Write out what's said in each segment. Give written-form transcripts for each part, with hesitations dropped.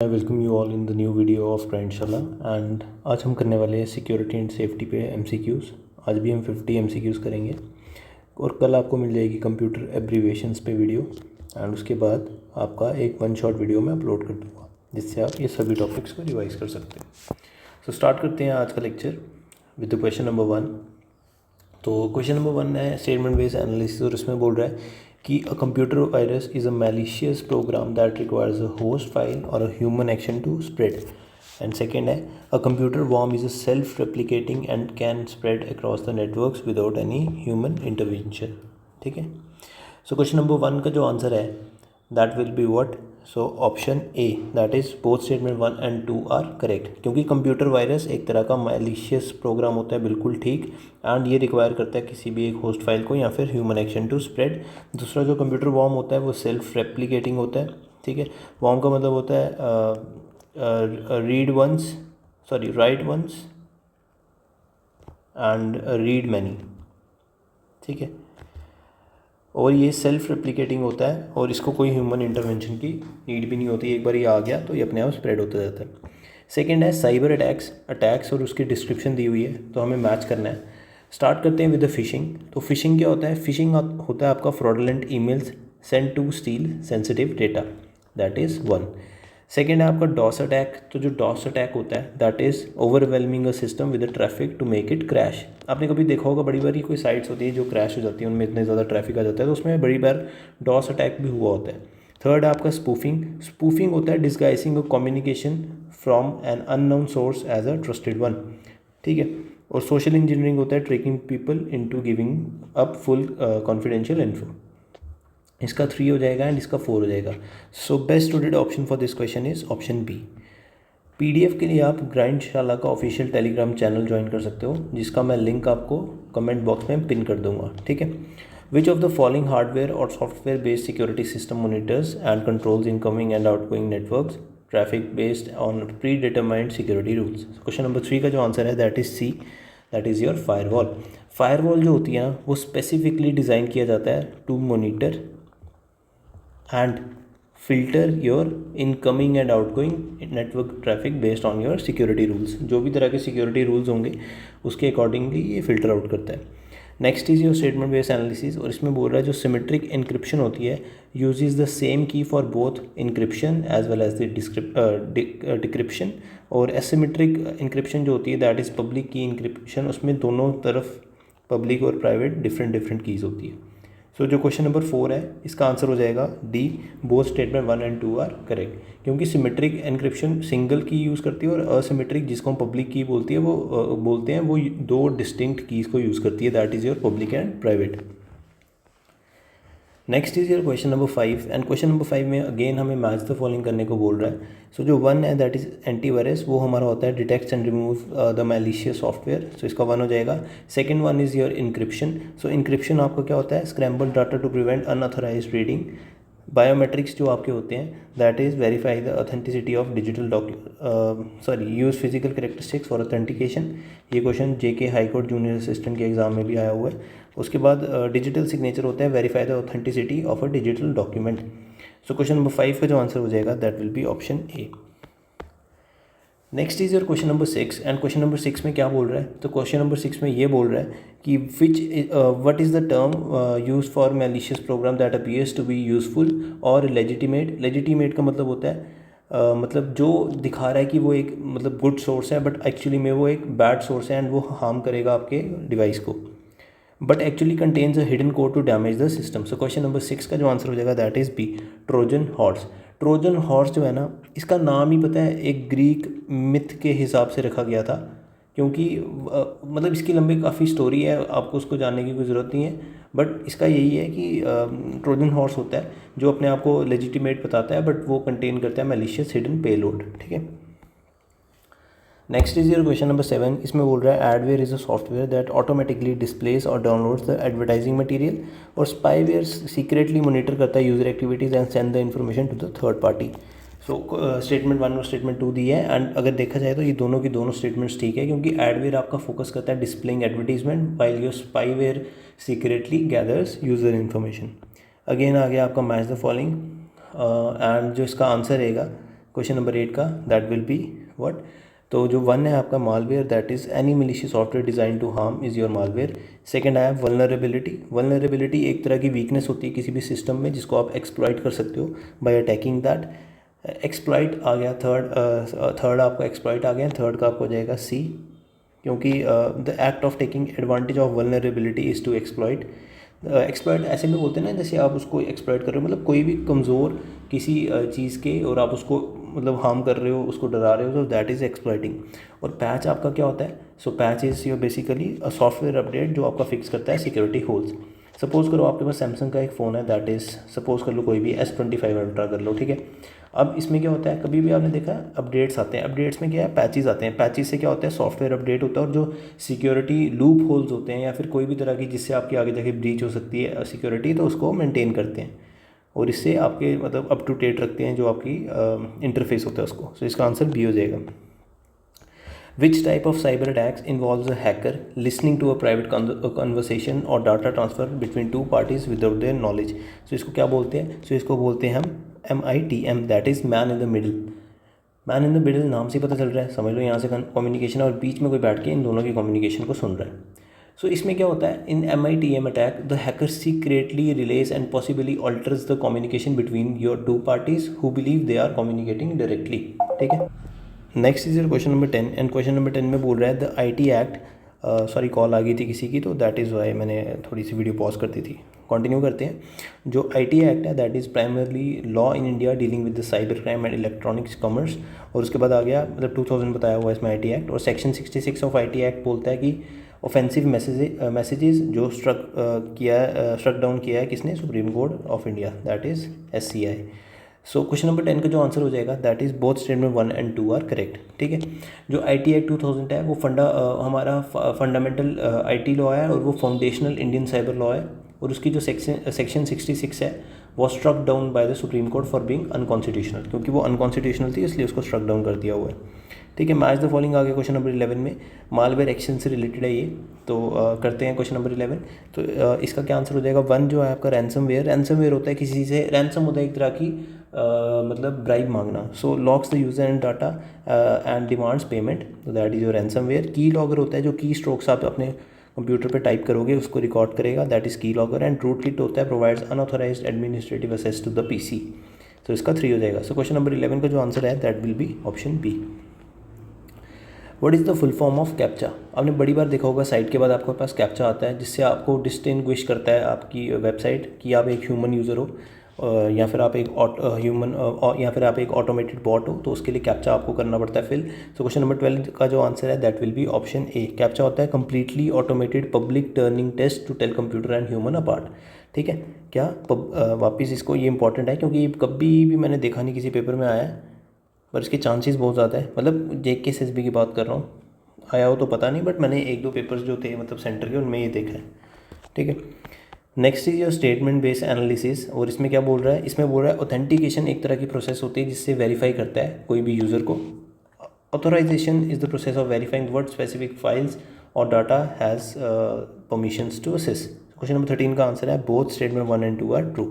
I welcome you all in the new video of Trendshala. And आज हम करने वाले हैं सिक्योरिटी एंड सेफ्टी पे एमसीक्यूज़। आज भी हम 50 एमसीक्यूज़ करेंगे और कल आपको मिल जाएगी कंप्यूटर एब्रीवेशंस पे वीडियो। एंड उसके बाद आपका एक वन शॉट वीडियो मैं अपलोड कर दूँगा जिससे आप ये सभी टॉपिक्स को रिवाइज कर सकते हैं। सो स्टार्ट करते हैं आज का lecture with the question number 1। तो क्वेश्चन नंबर 1 है स्टेटमेंट बेस्ड एनालिसिस और इसमें बोल रहा है कि a computer virus is a malicious program that requires a host file और a human action to spread. And second है a computer worm is a self replicating and can spread across the networks without any human intervention. ठीक है। सो question number 1 का जो answer है that will be what. So option A that is both statement 1 and 2 are correct, क्योंकि computer virus एक तरह का malicious programme होता है, बिल्कुल ठीक। एंड ये रिक्वायर करता है किसी भी एक होस्ट फाइल को या फिर ह्यूमन एक्शन टू स्प्रेड। दूसरा जो कंप्यूटर वॉर्म होता है वो सेल्फ रेप्लिकेटिंग होता है। ठीक है। वॉर्म का मतलब होता है write once and read many. ठीक है। और ये सेल्फ रेप्लिकेटिंग होता है और इसको कोई ह्यूमन इंटरवेंशन की नीड भी नहीं होती। एक बार ये आ गया तो ये अपने आप स्प्रेड होता जाता है। सेकंड है साइबर अटैक्स और उसकी डिस्क्रिप्शन दी हुई है तो हमें मैच करना है। स्टार्ट करते हैं विद द फिशिंग। तो फिशिंग क्या होता है? फिशिंग होता है आपका fraudulent emails send to steal sensitive data, that is 1। Second है आपका डॉस अटैक। तो जो डॉस अटैक होता है that is overwhelming a system with traffic to make it crash. आपने कभी देखा होगा बड़ी बारी कोई साइट्स होती है जो क्रैश हो जाती है, उनमें इतने ज़्यादा ट्रैफिक आ जाता है तो उसमें बड़ी बार डॉस अटैक भी हुआ होता है। थर्ड है आपका स्पूफिंग होता है disguising a communication from an unknown source as a trusted one. ठीक है। और सोशल इंजीनियरिंग होता है tricking people into giving up full confidential info. इसका 3 हो जाएगा एंड इसका 4 हो जाएगा। So best suited option for this question is option B. PDF के लिए आप ग्राइंडशाला का ऑफिशियल टेलीग्राम चैनल ज्वाइन कर सकते हो जिसका मैं लिंक आपको कमेंट बॉक्स में पिन कर दूंगा। ठीक है। Which of the following hardware और software based security system monitors and controls incoming and outgoing networks traffic based on predetermined security rules. Question number 3 का जो आंसर है that is C, that is your firewall. Firewall जो होती है ना वो specifically design किया जाता है to monitor and filter your incoming and outgoing network traffic based on your security rules। जो भी तरह के security rules होंगे उसके अकॉर्डिंगली ये फिल्टर आउट करता है। Next is your statement based analysis और इसमें बोल रहा है जो सिमेट्रिक इंक्रिप्शन होती है use the same key for both encryption as well as the decryption. और एसिमेट्रिक इंक्रिप्शन जो होती है that is public key encryption, उसमें दोनों तरफ पब्लिक और प्राइवेट डिफरेंट कीज़ होती है। सो जो क्वेश्चन नंबर 4 है इसका आंसर हो जाएगा D, both statement 1 and 2 are correct, क्योंकि symmetric encryption single key use करती है और असिमेट्रिक जिसको हम पब्लिक की बोलती है वो बोलते हैं वो दो डिस्टिंक्ट कीज़ को यूज़ करती है, that is your public and private. Next is your question number 5 and question number 5 में अगेन हमें मैच द फॉलोइंग करने को बोल रहा है। सो जो 1 है दैट इज एंटीवायरस, वो हमारा होता है detects and remove the malicious software, so इसका 1 हो जाएगा। Second one is your encryption. So encryption आपका क्या होता है? Scramble data to prevent unauthorised reading. Biometrics जो आपके होते हैं that is verify the authenticity of digital use physical characteristics for authentication. ये question JK high court junior assistant के एग्जाम में भी आया हुआ है। उसके बाद डिजिटल सिग्नेचर होता है verify the authenticity of a digital document. So question number 5 का जो आंसर हो जाएगा that will be option A. Next is your question number 6 and question number 6 में क्या बोल रहा है? तो क्वेश्चन नंबर 6 में ये बोल रहा है कि what is the term use for malicious program that appears to be useful और लेजिटिमेट। लेजिटिमेट का मतलब होता है मतलब जो दिखा रहा है कि वो एक मतलब गुड सोर्स है बट एक्चुअली में वो एक बैड सोर्स है एंड वो हार्म करेगा आपके डिवाइस को, but actually contains a hidden code to damage the system. So question number 6 का जो आंसर हो जाएगा that is B, Trojan horse. Trojan horse जो है ना इसका नाम ही पता है एक ग्रीक मिथ के हिसाब से रखा गया था, क्योंकि मतलब इसकी लंबी काफ़ी स्टोरी है, आपको उसको जानने की कोई ज़रूरत नहीं है, बट इसका यही है कि ट्रोजन हॉर्स होता है जो अपने आप को लेजिटिमेट बताता है बट वो कंटेन करता है मैलिशियस हिडन पेलोड। ठीक है। Next is your question number 7। इसमें बोल रहा है adware is a software that automatically displays और डाउनलोड्स द एडवर्टाइजिंग मटेरियल। और स्पाईवेयर सीक्रेटली मॉनिटर करता है user activities and send the information to the third party. So statement 1 और statement 2 दी है एंड अगर देखा जाए तो ये दोनों की दोनों स्टेटमेंट्स ठीक है, क्योंकि एडवेयर आपका फोकस करता है displaying advertisement while your spyware secretly gathers user information. Again आ गया आपका मैच द फॉलोइंग एंड जो इसका आंसर रहेगा क्वेश्चन नंबर 8 का दैट विल बी व्हाट, तो जो 1 है आपका malware, that is any malicious software design to harm is your malware. Second आया वल्नरेबिलिटी। वल्नरेबिलिटी एक तरह की वीकनेस होती है किसी भी सिस्टम में जिसको आप एक्सप्लॉइट कर सकते हो बाय अटैकिंग दैट। एक्सप्लॉइट आ गया थर्ड आपका एक्सप्लॉइट आ गया, थर्ड का आपको हो जाएगा सी, क्योंकि the act of taking advantage of vulnerability is to exploit. Exploit ऐसे में बोलते हैं ना, जैसे आप उसको एक्सप्लॉइट कर रहे हो, मतलब कोई भी कमज़ोर किसी चीज़ के और आप उसको मतलब हार्म कर रहे हो, उसको डरा रहे हो, तो दैट इज़ एक्सप्लॉइटिंग। और पैच आपका क्या होता है, so patch is your basically a software update जो आपका फिक्स करता है सिक्योरिटी होल्स। सपोज़ करो आपके पास सैमसंग का एक फ़ोन है, दैट इज़ सपोज़ कर लो कोई भी S25 अल्ट्रा कर लो, ठीक है। अब इसमें क्या होता है, कभी भी आपने देखा है अपडेट्स आते हैं, अपडेट्स में क्या है, पैचेस आते हैं। पैचेस से क्या होता है, सॉफ्टवेयर अपडेट होता है, और जो सिक्योरिटी लूप होल्स होते हैं या फिर कोई भी तरह की जिससे आपकी आगे जाके ब्रीच हो सकती है सिक्योरिटी, तो उसको मेंटेन करते हैं और इससे आपके मतलब अप टू डेट रखते हैं जो आपकी इंटरफेस होता है उसको। सो इसका आंसर बी हो जाएगा। Which type of cyber attacks involves a hacker listening to a private conversation or data transfer between two parties without their knowledge? So इसको क्या बोलते हैं, so इसको बोलते हैं हम MITM, that is man in the middle। Man in the middle नाम से पता चल रहा है, समझ लो यहाँ से कम्युनिकेशन और बीच में कोई बैठ के इन दोनों की कम्युनिकेशन को सुन रहा है। सो इसमें क्या होता है, in MITM attack the hacker secretly relays and possibly alters the communication between your two parties who believe they are communicating directly, ठीक है। Next is your question number 10, and question number 10 में बोल रहा है the IT act, sorry call आ गई थी किसी की, तो दैट इज़ वाई मैंने थोड़ी सी वीडियो पॉज करती थी। कंटिन्यू करते हैं। जो IT एक्ट है that is primarily law in India dealing with the cyber crime and electronics commerce, और उसके बाद आ गया मतलब 2000 बताया हुआ है इसमें IT एक्ट। और सेक्शन 66 ऑफ IT एक्ट बोलता है कि ऑफेंसिव मैसेजेस जो स्ट्रक डाउन किया है किसने, supreme court of India, that is SCI। So question number 10 का जो आंसर हो जाएगा that is both statement 1 and 2 are correct, ठीक है। जो IT एक्ट 2000 है वो हमारा फंडामेंटल IT लॉ है और वो फाउंडेशनल इंडियन साइबर लॉ है, और उसकी जो सेक्शन 66 है वो struck down by the supreme court for being unconstitutional, क्योंकि वो अनकॉन्स्टिट्यूशनल थी इसलिए उसको स्ट्रक डाउन कर दिया हुआ है, ठीक है। मैच द फॉलोइंग आ गया क्वेश्चन नंबर 11 में, मालवेयर एक्शन से रिलेटेड है ये, तो करते हैं क्वेश्चन नंबर 11। तो इसका क्या आंसर हो जाएगा, 1 जो है आपका रैंसमवेयर। रैंसमवेयर होता है किसी से, रैंसम होता है एक तरह की मतलब ब्राइब मांगना। So locks the user and data and demands payment, तो that is your ransomware. Key logger होता है जो की स्ट्रोक्स आप अपने कंप्यूटर पे टाइप करोगे उसको रिकॉर्ड करेगा, that is key logger. And rootkit होता है provides unauthorized administrative access to the PC, तो इसका 3 हो जाएगा। सो क्वेश्चन नंबर 11 का जो आंसर है that will be option B. What is the full form of captcha. आपने बड़ी बार देखा होगा साइट के बाद आपके पास कैप्चा आता है जिससे आपको डिस्टिंग्विश करता है आपकी वेबसाइट कि आप एक ह्यूमन यूज़र हो या फिर आप एक ऑटोमेटेड बॉट हो, तो उसके लिए कैप्चा आपको करना पड़ता है फिल। सो क्वेश्चन नंबर 12 का जो आंसर है that will be option A. Captcha होता है completely automated public Turing test to tell computer and human apart, ठीक है। क्या वापस इसको, ये इंपॉर्टेंट है क्योंकि कभी भी मैंने देखा नहीं किसी पेपर में आया है, पर इसके चांसेस बहुत ज़्यादा है। मतलब JKSSB की बात कर रहा हूँ, आया हो तो पता नहीं, बट मैंने 1-2 पेपर्स जो थे मतलब सेंटर के उनमें ये देखा है, ठीक है। Next is your statement based analysis, और इसमें क्या बोल रहा है, इसमें बोल रहा है ऑथेंटिकेशन एक तरह की प्रोसेस होती है जिससे वेरीफाई करता है कोई भी यूज़र को। Authorisation is the process of verifying what specific files और data has permissions to access. Question number 13 का आंसर है both statement 1 and 2 are true.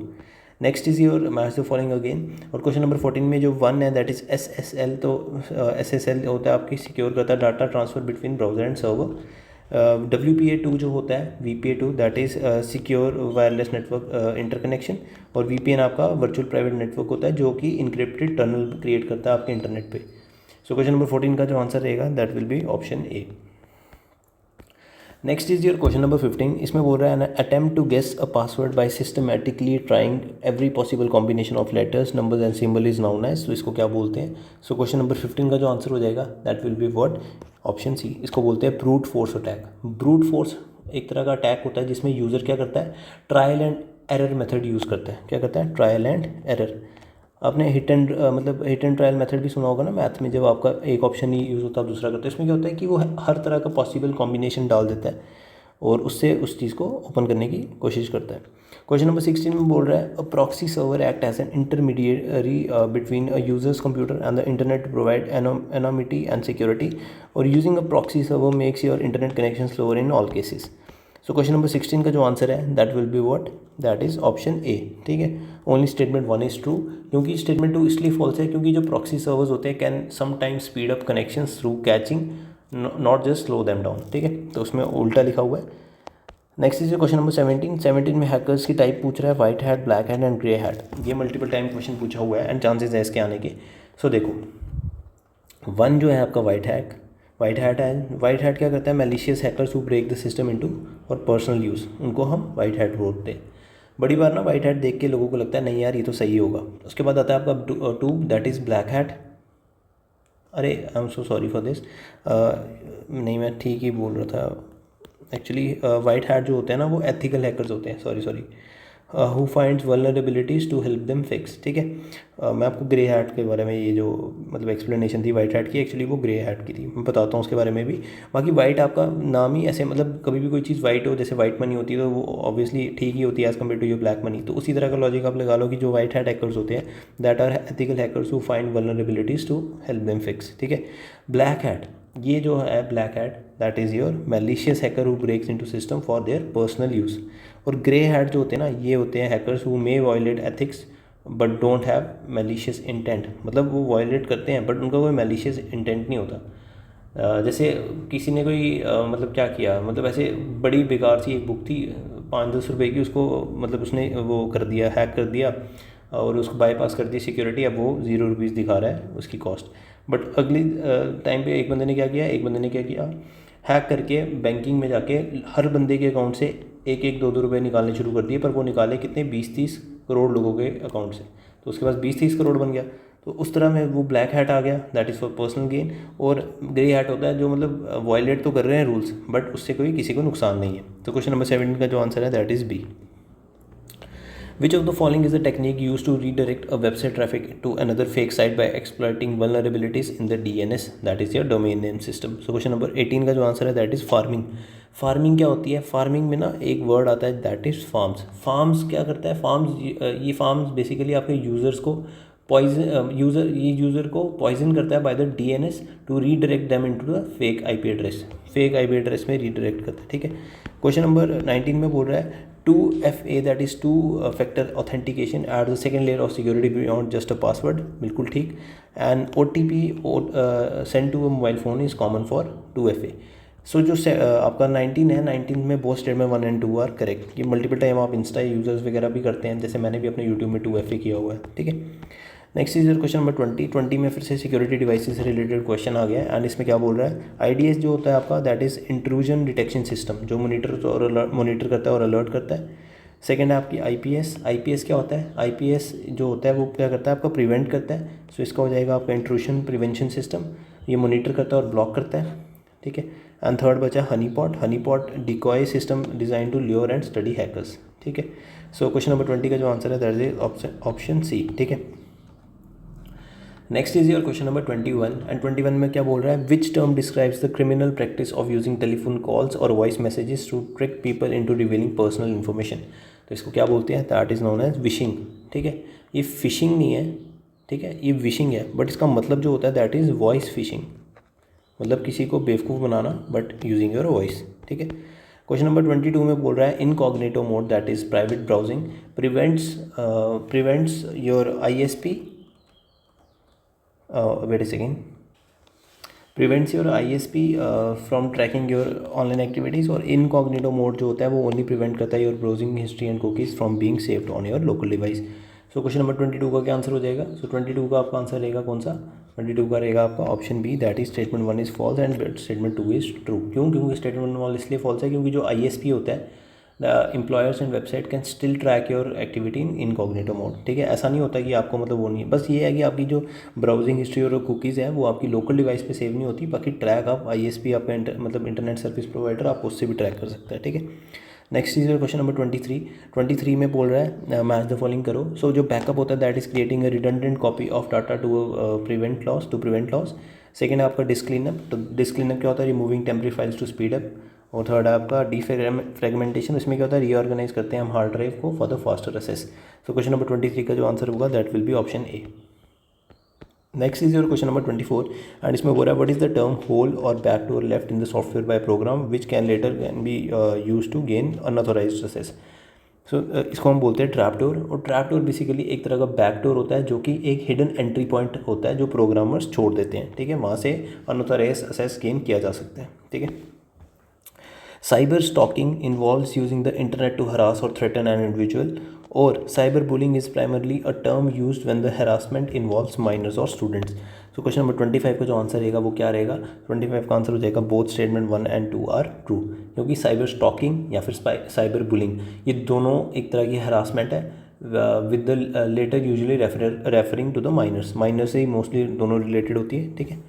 Next is your match the following again, और question number 14 में जो 1 है that is SSL, तो SSL होता है आपकी सिक्योर करता है data transfer between browser and server. WPA2 जो होता है, VPA2 that is secure wireless network interconnection, और VPN आपका वर्चुअल प्राइवेट नेटवर्क होता है जो कि इनक्रिप्टेड टनल क्रिएट करता है आपके इंटरनेट पे। सो क्वेश्चन नंबर 14 का जो आंसर रहेगा that will be option A. Next is your question number 15, इसमें बोल रहा है attempt to guess a password by systematically trying every possible combination of letters numbers and symbol is known as, तो इसको क्या बोलते हैं। सो क्वेश्चन नंबर 15 का जो आंसर हो जाएगा that will be what, option C. इसको बोलते हैं brute force attack. Brute force एक तरह का अटैक होता है जिसमें यूज़र क्या करता है, trial and error method use करता है। क्या करता है, ट्रायल एंड एरर। आपने हिट एंड ट्रायल मेथड भी सुना होगा ना मैथ में, जब आपका एक ऑप्शन ही यूज़ होता है आप दूसरा करते हैं। इसमें क्या होता है कि वो हर तरह का पॉसिबल कॉम्बिनेशन डाल देता है और उससे उस चीज़ को ओपन करने की कोशिश करता है। क्वेश्चन नंबर 16 में बोल रहा है a proxy server act as an intermediary between a users computer and the internet to provide anonymity and security, और using a proxy server makes your internet connection slower in all cases. So question number 16 का जो answer है that will be what, that is option A, ठीक है। Only statement 1 is true, क्योंकि statement 2 इसलिए false है क्योंकि जो प्रॉक्सी सर्वर्स होते हैं can sometimes speed up connections through catching, not just slow them down, ठीक है, तो उसमें उल्टा लिखा हुआ है। नेक्स्ट इज क्वेश्चन नंबर 17 में हैकर्स की टाइप पूछ रहा है white hat, black hat and grey hat, ये मल्टीपल टाइम क्वेश्चन पूछा हुआ है एंड चांसेस है इसके आने के। सो देखो 1 जो है आपका वाइट हैट है। वाइट हैट क्या करता है, malicious hackers who break the system into और पर्सनल यूज़, उनको हम वाइट हैट बोलते हैं। बड़ी बार ना वाइट हैट देख के लोगों को लगता है नहीं यार ये तो सही होगा। उसके बाद आता है आपका 2 दैट इज़ ब्लैक हैट। अरे I am so sorry for this, नहीं मैं ठीक ही बोल रहा था एक्चुअली। वाइट हैट जो होते हैं ना वो एथिकल हैकर्स होते हैं, sorry who finds vulnerabilities to help them fix, ठीक है। मैं आपको ग्रे हैट के बारे में ये जो मतलब एक्सप्लेनेशन थी वाइट हैट की, एक्चुअली वो ग्रे हैट की थी, मैं बताता हूँ उसके बारे में भी। बाकी वाइट आपका नाम ही ऐसे, मतलब कभी भी कोई चीज़ वाइट हो, जैसे वाइट मनी होती है तो वो ऑब्वियसली ठीक ही होती है as compare to your black money, तो उसी तरह का लॉजिक आप लगा लो कि जो वाइट हैट हैकर्स होते हैं that are ethical hackers who find vulnerabilities to help them fix, ठीक है। ब्लैक हैट, ये जो है black hat that is your malicious hacker who breaks into system for their personal use. और grey hat जो होते हैं ना ये होते हैं hackers who may violate ethics but don't have malicious intent, मतलब वो वायलेट करते हैं बट उनका कोई मैलिशियस इंटेंट नहीं होता। जैसे किसी ने कोई मतलब क्या किया, मतलब ऐसे बड़ी बेकार सी एक बुक थी 5-10 रुपए की, उसको मतलब उसने वो कर दिया, हैक कर दिया और उसको बाईपास कर दी सिक्योरिटी, अब वो 0 रुपीज़ दिखा रहा है उसकी कॉस्ट। बट अगली टाइम पे एक बंदे ने क्या किया, हैक करके बैंकिंग में जाके हर बंदे के अकाउंट से 1-1, 2-2 रुपये निकालने शुरू कर दिए, पर वो निकाले कितने, 20-30 करोड़ लोगों के अकाउंट से, तो उसके पास 20-30 करोड़ बन गया। तो उस तरह में वो ब्लैक हैट आ गया that is for personal gain. और ग्रे हैट होता है जो मतलब वायलेट तो कर रहे हैं रूल्स बट उससे कोई किसी को नुकसान नहीं है। तो क्वेश्चन नंबर 17 का जो आंसर है that is B. Which of the following is the technique used to redirect a website traffic to another fake site by exploiting vulnerabilities in the DNS, that is your domain name system? So question number 18 का जो answer है that is farming. Farming क्या होती है, farming में ना एक word आता है दैट इज़ फार्म्स। फार्म्स क्या करता है, ये फार्म्स बेसिकली आपके यूज़र्स को यूज़र को पॉइजन करता है by the DNS to redirect them into the fake IP address, fake IP address में रीडायरेक्ट करता है, ठीक है। क्वेश्चन नंबर 19 में बोल रहा है 2FA that is 2 factor authentication at the second layer of security beyond just a password, बिल्कुल ठीक। And OTP send to a mobile phone is common for 2FA। So जो आपका 19 है, 19 में both statement 1 and 2 are correct. ये multiple time आप insta users वगैरह भी करते हैं, जैसे मैंने भी अपने यूट्यूब में 2FA किया हुआ है, ठीक है। नेक्स्ट इज क्वेश्चन नंबर 20 में फिर से सिक्योरिटी डिवाइसेस से रिलेटेड क्वेश्चन आ गया है एंड इसमें क्या बोल रहा है, IDS जो होता है आपका that is intrusion detection system, जो मॉनिटर करता है और अलर्ट करता है। सेकेंड है आपकी IPS क्या होता है, IPS जो होता है वो क्या करता है आपका प्रिवेंट करता है, सो इसका हो जाएगा आपका इंट्रूशन प्रिवेंशन सिस्टम, ये मॉनिटर करता है और ब्लॉक करता है, ठीक है। एंड थर्ड बचा honeypot decoy system design to lure and study hackers, ठीक है। सो क्वेश्चन नंबर 20 का जो आंसर है दैट इज ऑप्शन सी, ठीक है। Next is your question number 21 and 21 में क्या बोल रहा है, which term describes the criminal practice of using telephone calls और voice messages to trick people into revealing personal information. तो इसको क्या बोलते हैं, that is known as vishing, ठीक है। ये फिशिंग नहीं है, ठीक है, ये विशिंग है, बट इसका मतलब जो होता है दैट इज़ वॉइस फिशिंग, मतलब किसी को बेवकूफ़ बनाना बट यूजिंग योर वॉइस, ठीक है। क्वेश्चन नंबर 22 में बोल रहा है incognito mode that is private browsing prevents your ISP wait a second, prevents your ISP from tracking your online activities, और इनकॉग्निटो मोड जो होता है वो ओनली प्रिवेंट करता है your browsing history and cookies from being saved on your local device. So question number 22 का क्या answer हो जाएगा, सो 22 का आपका आंसर रहेगा कौन सा, 22 का रहेगा आपका option B that is statement 1 is false and statement 2 is true. क्यों, क्योंकि स्टेटमेंट 1 इसलिए फॉल्स है क्योंकि जो ISP होता है the employers and website can still track your activity in incognito mode, ठीक है। ऐसा नहीं होता कि आपको मतलब वो नहीं है, बस ये है कि आपकी जो ब्राउजिंग हिस्ट्री और कुकीज़ है वो आपकी लोकल डिवाइस पे सेव नहीं होती, बाकी ट्रैक आप ISP आपका मतलब इंटरनेट सर्विस प्रोवाइडर आप उससे भी ट्रैक कर सकता है, ठीक है। नेक्स्ट इज क्वेश्चन नंबर 23 में बोल रहा है मैच द फॉलोइंग करो। सो जो बैकअप होता है that is creating a redundant copy of data to prevent loss. Second है आपका डिस्क क्लीनअप, तो डिस्क क्लीनअप क्या होता है, removing temporary files to speed up. और थर्ड है आपका फ्रेगमेंटेशन, इसमें क्या होता है, रीऑर्गेनाइज करते हैं हम हार्ड ड्राइव को for the faster access. So question number 23 का जो आंसर होगा that will be option A. Next is your question number 24 and इसमें बोल रहा है what is the term hole और backdoor left in the software by program which can be use to gain unauthorised access. So इसको हम बोलते हैं trap door, और ट्रैप डोर बेसिकली एक तरह का बैक डोर होता है जो कि एक हिडन एंट्री पॉइंट होता है जो प्रोग्रामर्स छोड़ देते हैं, ठीक है, वहाँ से अनऑथोराइज्ड एक्सेस गेन किया जा सकता है, ठीक है। Cyber stalking involves using the internet to harass और थ्रेटन एन इंडिविजुअल, और cyber bullying is primarily a term used when the harassment involves minors और स्टूडेंट्स। सो क्वेश्चन नंबर 25 का जो आंसर रहेगा वो क्या रहेगा? 25 का आंसर हो जाएगा both statement 1 and 2 are true, क्योंकि साइबर स्टॉकिंग या फिर साइबर बुलिंग ये दोनों एक तरह की हरासमेंट है with the latter usually referring to the minor से ही मोस्टली दोनों रिलेटेड होती है, ठीक है।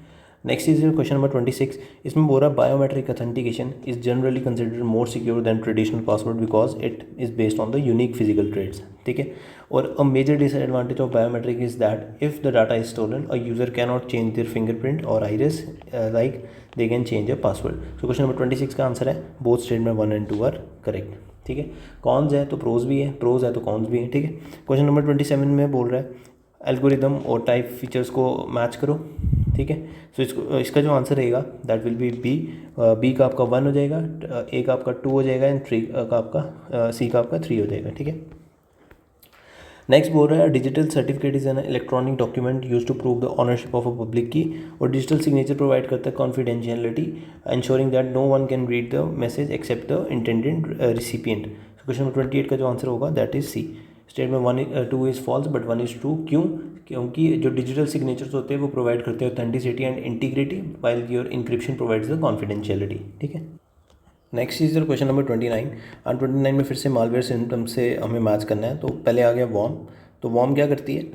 नेक्स्ट इज क्वेश्चन नंबर 26, इसमें बोल रहा है biometric authentication is generally considered more secure than traditional password because it is based on the unique physical traits, ठीक है। और a major disadvantage of biometric is that if the data is stolen a user can not change their fingerprint और iris like they can change a password. So question number 26 का answer है both statement 1 and 2 are correct, ठीक है। Cons है तो pros भी है, pros है तो कॉन्स भी है, ठीक है। क्वेश्चन नंबर 27 में बोल रहा है एल्गोरिदम और टाइप फीचर्स को मैच करो, ठीक है। सो इसका जो आंसर रहेगा दैट विल बी बी का आपका 1 हो जाएगा, ए का आपका 2 हो जाएगा एंड 3 का आपका सी का आपका 3 हो जाएगा, ठीक है। नेक्स्ट बोल रहा है digital certificate is an electronic document use to prove the ownership of a public key, और डिजिटल सिग्नेचर प्रोवाइड करता है confidentiality ensuring that no one can read the message except the intended recipient. Question number 28 का जो answer होगा that is C. Statement 2 is false but 1 is true, क्यों? क्योंकि जो digital signatures होते हैं वो प्रोवाइड करते हैं authenticity and integrity while your encryption provides the confidentiality, ठीक है। नेक्स्ट इज क्वेश्चन नंबर 29 और 29 में फिर से मालवेयर सिम्टम से हमें मैच करना है। तो पहले आ गया वॉर्म, तो वॉर्म क्या करती है,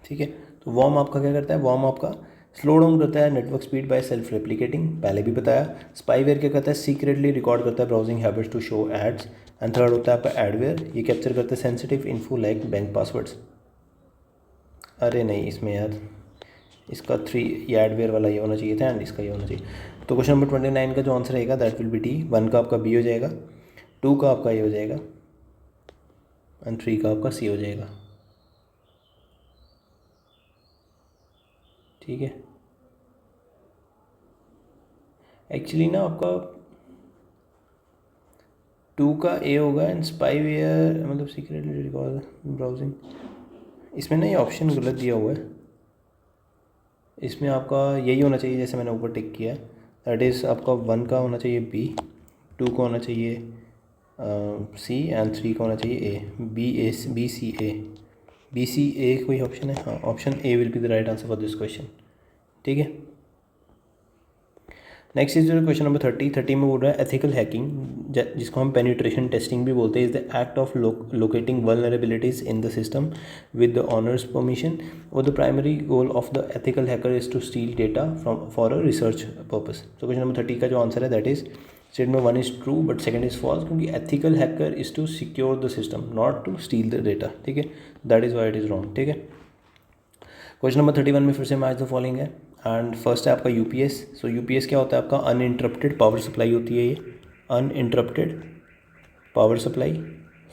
ठीक है। तो वॉर्म आपका क्या करता है? वॉर्म आपका स्लो डाउन करता है network speed by self replicating, पहले भी बताया। स्पाईवेयर क्या करता है? सीक्रेटली रिकॉर्ड करता है browsing habits to show ads. And third होता है आपका एडवेयर, ये कैप्चर करता है sensitive info like bank passwords. अरे नहीं, इसमें यार इसका 3 ये एडवेयर वाला ये होना चाहिए था एंड इसका ये होना चाहिए। तो क्वेश्चन नंबर 29 का जो आंसर रहेगा दैट विल बी डी। 1 का आपका बी हो जाएगा, 2 का आपका ये हो जाएगा एंड 3 का आपका सी हो जाएगा, ठीक है। एक्चुअली ना आपका 2 का ए होगा एंड स्पाईवेयर मतलब सीक्रेटली रिकॉर्ड ब्राउजिंग, इसमें ना ये ऑप्शन गलत दिया हुआ है। इसमें आपका यही होना चाहिए जैसे मैंने ऊपर टिक किया, दैट इज़ आपका 1 का होना चाहिए बी, 2 का होना चाहिए सी एंड 3 का होना चाहिए ए। बी सी ए कोई ऑप्शन है? हाँ, option A will be the right answer for this question, ठीक है। नेक्स्ट इज क्वेश्चन नंबर 30 में बोल रहा है एथिकल हैकिंग जिसको हम पेनिट्रेशन टेस्टिंग भी बोलते हैं is the act of locating vulnerabilities in the system with the owner's permission, और the primary goal of the ethical hacker is to steal data from for a research purpose. तो question number 30 का जो answer है that is statement 1 is true but second is false, क्योंकि ethical hacker is to secure the system not to steal the data, ठीक है। That is why it is wrong, ठीक है। Question number 31 में फिर से मैच द फॉलोइंग है and first है आपका यूपीएस। सो यूपीएस क्या होता है? आपका अनइंटरप्टेड पावर सप्लाई होती है, ये अनइंटरप्टेड पावर सप्लाई,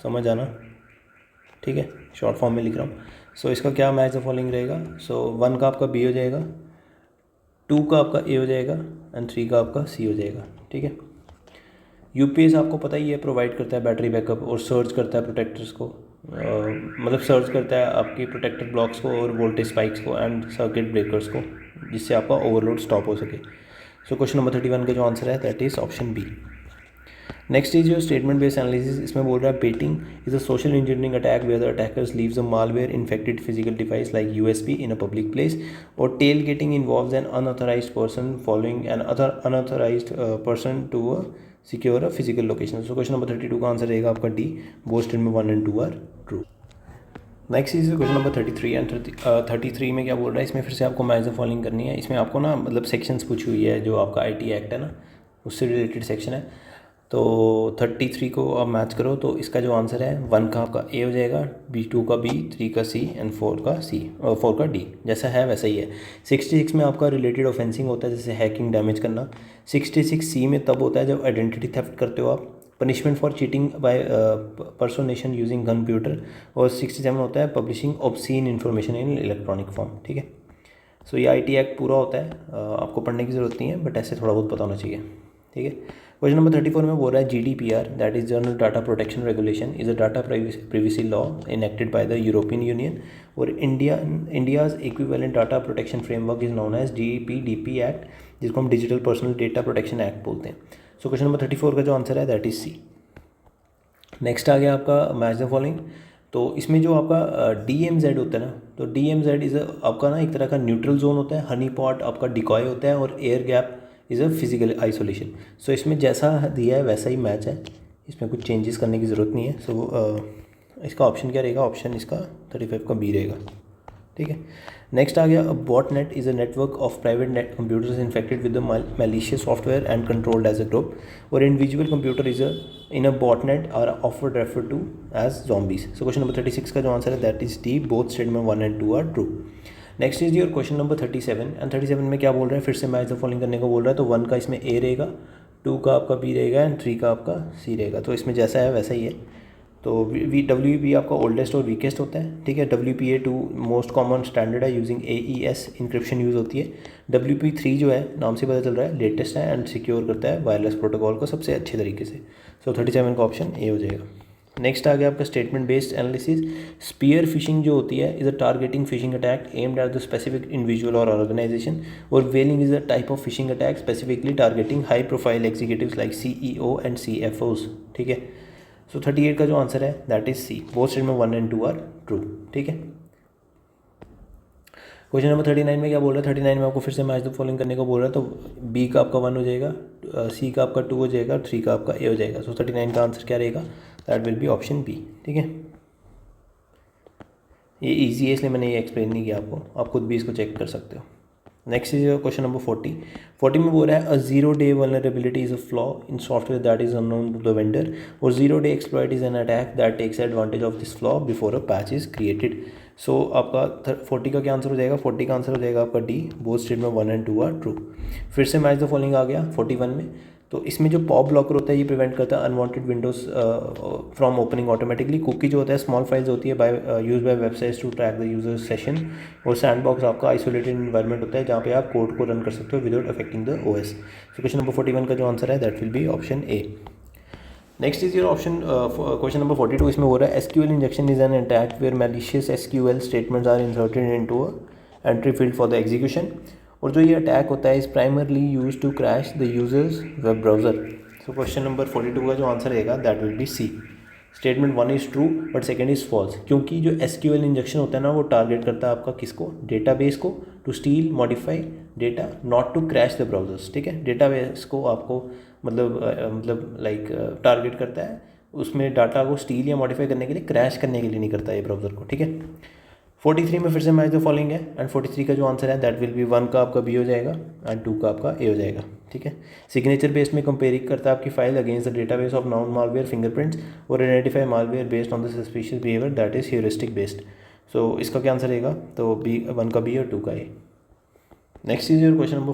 समझ आना, ठीक है, शॉर्ट फॉर्म में लिख रहा हूँ। सो इसका क्या मैच द फॉलोइंग रहेगा? सो 1 का आपका बी हो जाएगा, 2 का आपका ए हो जाएगा एंड 3 का आपका सी हो जाएगा, ठीक है। यूपीएस आपको पता ही है प्रोवाइड करता है बैटरी बैकअप और सर्च करता है प्रोटेक्टर्स को, मतलब सर्च करता है आपकी प्रोटेक्टर ब्लॉक्स को और वोल्टेज स्पाइक्स को एंड सर्किट ब्रेकर्स को, जिससे आपका ओवरलोड स्टॉप हो सके। सो क्वेश्चन नंबर 31 का जो आंसर है that is option B. Next is your statement based analysis. इसमें बोल रहा है baiting is a social engineering attack where the attackers leaves a malware infected physical device like USB in a public place, और tailgating involves an unauthorised person following an unauthorised person to a secure a physical location. So question number 32 का answer रहेगा आपका D, both statement 1 and 2 are true. Next is question number 33 and 33 में क्या बोल रहा है? इसमें फिर से आपको मैच द फॉलोइंग करनी है। इसमें आपको ना मतलब सेक्शंस पूछी हुई है, जो आपका आईटी एक्ट है ना उससे रिलेटेड सेक्शन है। तो 33 को आप मैच करो, तो इसका जो आंसर है 1 का आपका ए हो जाएगा, B2 का बी, 3 का सी एंड 4 का सी और 4 का डी, जैसा है वैसा ही है। 66 में आपका रिलेटेड ऑफेंसिंग होता है जैसे हैकिंग, डैमेज करना। 66C में तब होता है जब आइडेंटिटी थेफ्ट करते हो आप, punishment for cheating by personation using computer, और 67 होता है publishing obscene information in electronic form, ठीक है। सो ये IT एक्ट पूरा होता है, आपको पढ़ने की ज़रूरत नहीं है, बट ऐसे थोड़ा बहुत पता होना चाहिए, ठीक है। क्वेश्चन नंबर 34 में बोल रहा है GDPR, that is general data protection regulation, is a data privacy law enacted by the European Union, और India's equivalent data protection framework is known as DPDP act, जिसको हम digital personal data protection act बोलते हैं। सो question number 34 का जो answer है that is C. Next आ गया आपका मैच द फॉलोइंग। तो इसमें जो आपका DMZ होता है ना, तो DMZ इज़ आपका ना एक तरह का न्यूट्रल जोन होता है, हनी पॉट आपका डिकॉय होता है, और air gap is a physical isolation. So इसमें जैसा दिया है वैसा ही मैच है, इसमें कुछ चेंजेस करने की ज़रूरत नहीं है। सो इसका ऑप्शन क्या रहेगा, ऑप्शन इसका 35 का बी रहेगा, ठीक है। नेक्स्ट आ गया botnet is a network of private net computers infected with the malicious software and controlled as a group, और individual computer is in a botnet are offer refer to as zombies। So question number 36 का जो answer है that is D, both statement 1 and 2 are true. Next is your question number 37, and 37 में क्या बोल रहा है, फिर से मैच द फॉलोइंग करने को बोल रहा है। तो 1 का इसमें ए रहेगा, 2 का आपका बी रहेगा, एंड 3 का आपका सी रहेगा। तो इसमें जैसा है वैसा ही है। तो WPA आपका ओल्डेस्ट और वीकेस्ट होता है, ठीक है। WPA2 मोस्ट कॉमन स्टैंडर्ड है, यूजिंग AES इंक्रिप्शन यूज़ होती है। WP3 जो है नाम से पता चल रहा है लेटेस्ट है एंड सिक्योर करता है वायरलेस प्रोटोकॉल को सबसे अच्छे तरीके से। सो 37 का ऑप्शन ए हो जाएगा। नेक्स्ट आ गया आपका statement based analysis. Spear phishing जो होती है is a targeting phishing attack aimed at the specific individual और ऑर्गेनाइजेशन, और whaling is a type of phishing attack specifically targeting high profile executives like CEO and CFOs, ठीक है। So 38 का जो answer है that is C, both statement 1 and 2 are true, ठीक है। Question number 39 में क्या बोल रहा है, 39 में आपको फिर से मैच द फॉलोइंग करने को बोल रहा है। तो बी का आपका 1 हो जाएगा, सी का आपका 2 हो जाएगा, 3 का आपका ए हो जाएगा। सो 39 का आंसर क्या रहेगा, that will be option B, ठीक है। ये ईजी है इसलिए मैंने ये एक्सप्लेन नहीं किया आपको, आप खुद भी इसको चेक कर सकते हो। नेक्स्ट इज क्वेश्चन नंबर 40 में बोल रहा है a 0-day vulnerability is a flaw in software that is unknown to the vendor, और 0-day exploit is an attack that takes advantage of this flaw before a patch is created. So आपका 40 का क्या answer हो जाएगा, 40 का answer हो जाएगा आपका D, both statement 1 and 2 are true. फिर से मैच द फॉलोइंग आ गया 41 में। तो इसमें जो पॉप ब्लॉकर होता है ये प्रिवेंट करता है unwanted windows from opening automatically. Cookie जो होता है स्मॉल फाइल्स होती है use by websites to track the user session, और सैंडबॉक्स आपका आइसोलेटेड इन्वायरमेंट होता है जहाँ पे आप कोड को रन कर सकते हो without affecting the OS। So question number 41 का जो आंसर है that will be option A. Next is your option question number 42, इसमें हो रहा है SQL injection is an attack where malicious SQL statements are inserted into a entry field for the execution, और जो ये अटैक होता है is primarily use to crash the users web browser. So question number 42 का जो answer रहेगा that will be C, statement 1 is true but second is false, क्योंकि जो SQL इंजेक्शन होता है ना वो टारगेट करता है आपका किसको, डेटाबेस को, to steal modify data not to crash the browsers, ठीक है। डेटाबेस को आपको मतलब लाइक टारगेट करता है, उसमें डाटा को स्टील या मॉडिफाई करने के लिए, क्रैश करने के लिए नहीं करता ये ब्राउज़र को, ठीक है। 43 में फिर से मैच द फॉलोइंग है, एंड 43 का जो आंसर है दैट विल बी 1 का आपका बी हो जाएगा एंड 2 का आपका ए हो जाएगा, ठीक है। सिग्नेचर बेस्ड में कंपेयरिंग करता है आपकी file against the database of known malware fingerprints, और identify malware based on the suspicious behaviour that is heuristic based. So इसका क्या आंसर रहेगा, तो बी, 1 का बी और 2 का A. Next is your question number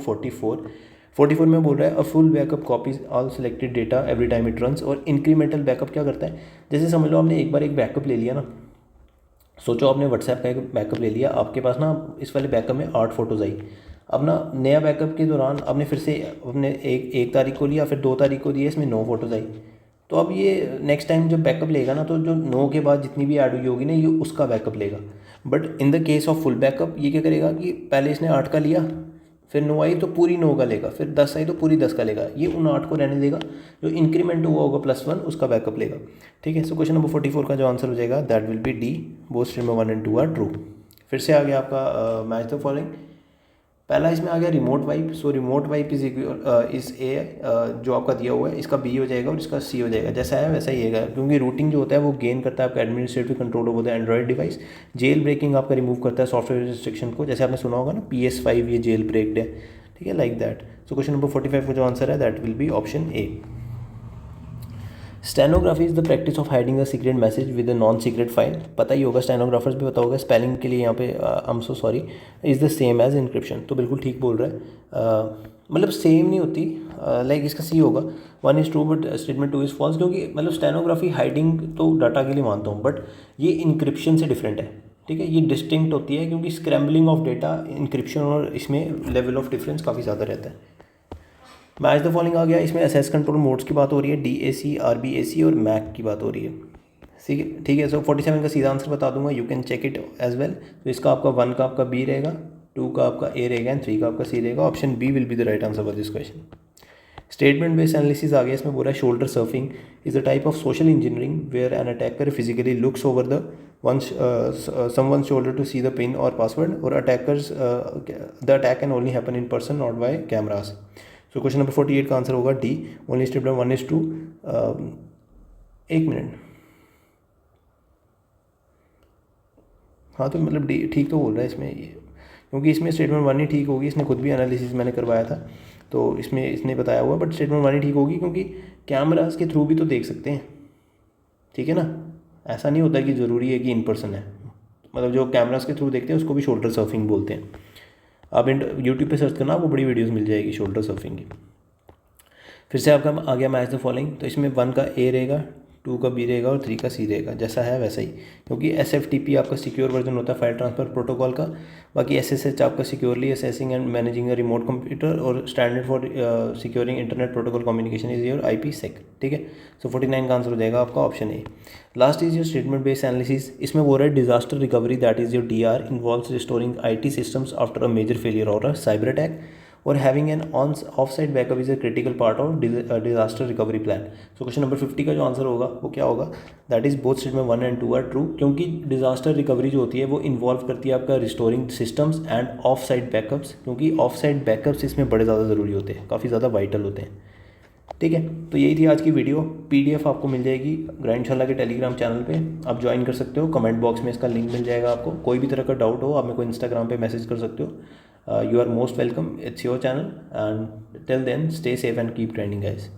44 में बोल रहा है a full backup copies all selected data every time it runs, और इंक्रीमेंटल बैकअप क्या करता है, जैसे समझ लो आपने एक बार एक बैकअप ले लिया ना, सोचो आपने व्हाट्सएप का एक बैकअप ले लिया, आपके पास ना इस वाले बैकअप में 8 फोटोज़ आई। अब ना नया बैकअप के दौरान आपने फिर से अपने एक तारीख को लिया, फिर 2 तारीख को दिया, इसमें 9 फोटोज़ आई। तो अब ये नेक्स्ट टाइम जब बैकअप लेगा ना, तो जो 9 के बाद जितनी भी ऐड हुई होगी ना ये उसका बैकअप लेगा। But in the case of full backup ये क्या करेगा कि पहले इसने 8 का लिया, फिर 9 आई तो पूरी 9 का लेगा, फिर 10 आई तो पूरी 10 का लेगा, ये उन 8 को रहने देगा, जो इंक्रीमेंट हुआ होगा +1 उसका बैकअप लेगा, ठीक है। सो क्वेश्चन नंबर 44 का जो आंसर हो जाएगा that will be D, both statement 1 and 2 are true. फिर से आ गया आपका मैच द फॉलोइंग। पहला इसमें आ गया remote wipe. So remote wipe is a, जो आपका दिया हुआ है इसका बी हो जाएगा और इसका सी हो जाएगा, जैसा है वैसा ही है, क्योंकि रूटिंग जो होता है वो गेन करता है आपका administrative control over the Android device. Jailbreaking आपका रिमूव करता है सॉफ्टवेयर रिस्ट्रिक्शन को, जैसे आपने सुना होगा ना PS5 ये जेल ब्रेक्ड है, ठीक है, like that. So question number 45 का जो आंसर है that will be option A. Stenography is the practice of hiding a secret message with a non secret file. पता ही होगा, स्टेनोग्राफर्स भी पता होगा, स्पेलिंग के लिए यहाँ पे I am so sorry is the same as encryption. तो बिल्कुल ठीक बोल रहा है, मतलब सेम नहीं होती, लाइक इसका सी होगा, 1 is true but statement 2 is false, क्योंकि मतलब स्टेनोग्राफी हाइडिंग तो डाटा के लिए मानता हूँ, बट ये इनक्रिप्शन से डिफरेंट है, ठीक है, ये डिस्टिंक्ट होती है क्योंकि स्क्रैम्बलिंग ऑफ डेटा, इंक्रिप्शन और इसमें लेवल ऑफ डिफरेंस काफ़ी ज़्यादा रहता है। मैच द फॉलोइंग आ गया, इसमें एसेस कंट्रोल मोड्स की बात हो रही है, DAC, RBAC और मैक की बात हो रही है। ठीक है। सो 47 का सीधा आंसर बता दूंगा, you can check it as well. तो इसका आपका 1 का आपका B रहेगा, 2 का आपका A रहेगा एंड 3 का आपका C रहेगा। Option B will be the right answer for this question. Statement based analysis आ गया, इसमें बोला shoulder surfing is a type of social engineering where an attacker physically looks over the someone's shoulder to see the pin or password, or attackers the attack can only happen in person, not by cameras. So question number 48 का answer होगा D, only statement 1:2। एक minute, हाँ तो मतलब D ठीक तो बोल रहा है इसमें ये, क्योंकि इसमें स्टेटमेंट 1 ही ठीक होगी। इसने खुद भी एनालिसिस मैंने करवाया था तो इसमें इसने बताया हुआ, बट स्टेटमेंट 1 ही ठीक होगी क्योंकि कैमरास के थ्रू भी तो देख सकते हैं, ठीक है ना। ऐसा नहीं होता कि ज़रूरी है कि इन पर्सन है, मतलब जो कैमरास के थ्रू देखते हैं उसको भी शोल्डर सर्फिंग बोलते हैं। आप यूट्यूब पे सर्च करना, आपको बड़ी वीडियोस मिल जाएगी शोल्डर सर्फिंग की। फिर से आपका आ गया मैच द फॉलोइंग, तो इसमें 1 का A रहेगा, 2 का B रहेगा और 3 का C रहेगा, जैसा है वैसा ही, क्योंकि SFTP आपका सिक्योर वर्जन होता है फाइल ट्रांसफ़र प्रोटोकॉल का। बाकी SSH आपका securely assessing and managing a remote computer, और standard for securing internet protocol communication is your IPsec, ठीक है। सो 49 का आंसर हो जाएगा आपका option A। Last is your statement based analysis, इसमें बोल रहा है disaster recovery that is your DR involves restoring IT systems after a major failure और अ साइबर अटैक, और having an offsite backup is a critical part of disaster recovery plan. So question number 50 का जो answer होगा वो क्या होगा, that is both statement 1 and 2 are true, क्योंकि disaster recovery जो होती है वो इन्वॉल्व करती है आपका restoring systems and off-site backups, क्योंकि ऑफ-साइट बैकअप्स इसमें बड़े ज़्यादा ज़रूरी होते हैं, काफ़ी ज़्यादा वाइटल होते हैं, ठीक है। तो यही थी आज की वीडियो। PDF आपको मिल जाएगी ग्राइंडशाला के टेलीग्राम चैनल पे, आप ज्वाइन कर सकते हो। कमेंट बॉक्स में इसका लिंक मिल जाएगा आपको। कोई भी तरह का डाउट हो आप मेरे को इंस्टाग्राम पे मैसेज कर सकते हो। You are most welcome, it's your channel, and till then stay safe and keep trending guys.